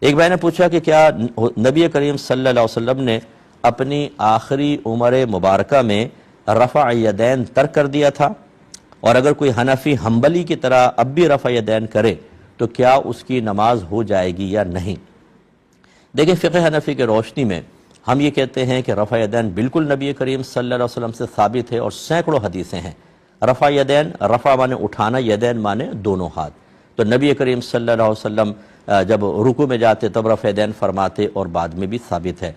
ایک بھائی نے پوچھا کہ کیا نبی کریم صلی اللہ علیہ وسلم نے اپنی آخری عمر مبارکہ میں رفع یدین ترک کر دیا تھا، اور اگر کوئی حنفی حنبلی کی طرح اب بھی رفع یدین کرے تو کیا اس کی نماز ہو جائے گی یا نہیں؟ دیکھیں، فقہ حنفی کے روشنی میں ہم یہ کہتے ہیں کہ رفع یدین بالکل نبی کریم صلی اللہ علیہ وسلم سے ثابت ہے، اور سینکڑوں حدیثیں ہیں۔ رفع یدین، رفع مانے اٹھانا، یدین مانے دونوں ہاتھ۔ تو نبی کریم صلی اللہ علیہ وسلم جب رکوع میں جاتے تب رفع یدین فرماتے، اور بعد میں بھی ثابت ہے۔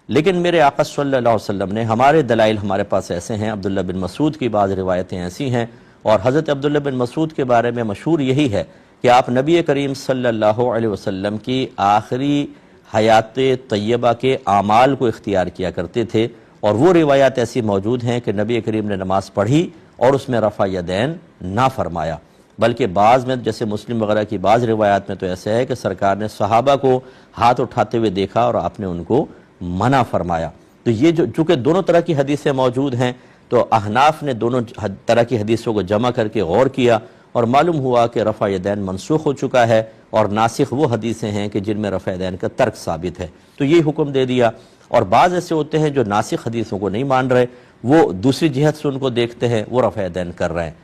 لیکن میرے آقا صلی اللہ علیہ وسلم نے، ہمارے دلائل ہمارے پاس ایسے ہیں، عبداللہ بن مسعود کی بعض روایتیں ایسی ہیں، اور حضرت عبداللہ بن مسعود کے بارے میں مشہور یہی ہے کہ آپ نبی کریم صلی اللہ علیہ وسلم کی آخری حیات طیبہ کے اعمال کو اختیار کیا کرتے تھے، اور وہ روایات ایسی موجود ہیں کہ نبی کریم نے نماز پڑھی اور اس میں رفع یدین نہ فرمایا، بلکہ بعض میں جیسے مسلم وغیرہ کی بعض روایات میں تو ایسے ہے کہ سرکار نے صحابہ کو ہاتھ اٹھاتے ہوئے دیکھا اور آپ نے ان کو منع فرمایا۔ تو یہ چونکہ دونوں طرح کی حدیثیں موجود ہیں، تو احناف نے دونوں طرح کی حدیثوں کو جمع کر کے غور کیا، اور معلوم ہوا کہ رفع یدین منسوخ ہو چکا ہے، اور ناسخ وہ حدیثیں ہیں کہ جن میں رفع یدین کا ترک ثابت ہے، تو یہ حکم دے دیا۔ اور بعض ایسے ہوتے ہیں جو ناسخ حدیثوں کو نہیں مان رہے، وہ دوسری جہت سے ان کو دیکھتے ہیں، وہ رفع یدین کر رہے ہیں۔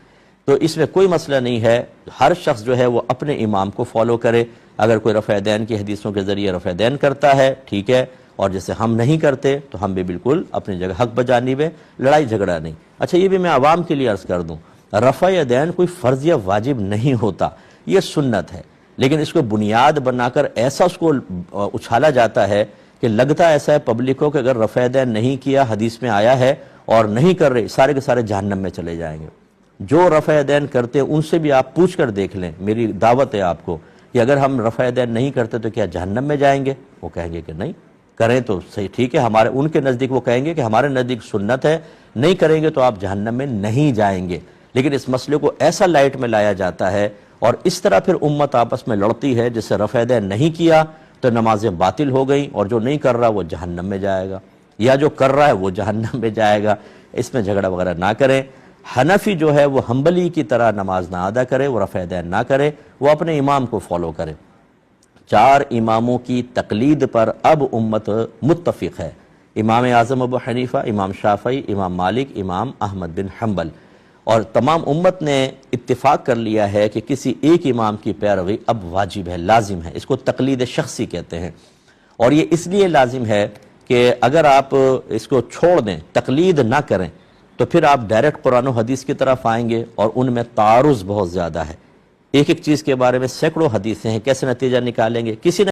تو اس میں کوئی مسئلہ نہیں ہے، ہر شخص جو ہے وہ اپنے امام کو فالو کرے۔ اگر کوئی رفع یدین کی حدیثوں کے ذریعے رفع یدین کرتا ہے، ٹھیک ہے، اور جیسے ہم نہیں کرتے تو ہم بھی بالکل اپنی جگہ حق بجانب ہے، لڑائی جھگڑا نہیں۔ اچھا، یہ بھی میں عوام کے لیے عرض کر دوں، رفع یدین کوئی فرض یا واجب نہیں ہوتا، یہ سنت ہے، لیکن اس کو بنیاد بنا کر ایسا اس کو اچھالا جاتا ہے کہ لگتا ایسا ہے پبلک کو کہ اگر رفع یدین نہیں کیا، حدیث میں آیا ہے، اور نہیں کر رہے، سارے کے سارے جہنم میں چلے جائیں گے۔ جو رفع یدین کرتے ہیں ان سے بھی آپ پوچھ کر دیکھ لیں، میری دعوت ہے آپ کو، کہ اگر ہم رفع یدین نہیں کرتے تو کیا جہنم میں جائیں گے؟ وہ کہیں گے کہ نہیں، کریں تو صحیح، ٹھیک ہے، ہمارے ان کے نزدیک وہ کہیں گے کہ ہمارے نزدیک سنت ہے، نہیں کریں گے تو آپ جہنم میں نہیں جائیں گے۔ لیکن اس مسئلے کو ایسا لائٹ میں لایا جاتا ہے، اور اس طرح پھر امت آپس میں لڑتی ہے، جس سے رفع یدین نہیں کیا تو نمازیں باطل ہو گئیں، اور جو نہیں کر رہا وہ جہنم میں جائے گا، یا جو کر رہا ہے وہ جہنم میں جائے گا۔ اس میں جھگڑا وغیرہ نہ کریں۔ حنفی جو ہے وہ حنبلی کی طرح نماز نہ ادا کرے، وہ رفع یدین نہ کرے، وہ اپنے امام کو فالو کرے۔ 4 اماموں کی تقلید پر اب امت متفق ہے: امام اعظم ابو حنیفہ، امام شافعی، امام مالک، امام احمد بن حنبل، اور تمام امت نے اتفاق کر لیا ہے کہ کسی ایک امام کی پیروی اب واجب ہے، لازم ہے۔ اس کو تقلید شخصی کہتے ہیں، اور یہ اس لیے لازم ہے کہ اگر آپ اس کو چھوڑ دیں، تقلید نہ کریں، تو پھر آپ ڈائریکٹ قرآن و حدیث کی طرف آئیں گے، اور ان میں تعارض بہت زیادہ ہے۔ ایک ایک چیز کے بارے میں سینکڑوں حدیثیں ہیں، کیسے نتیجہ نکالیں گے؟ کسی نے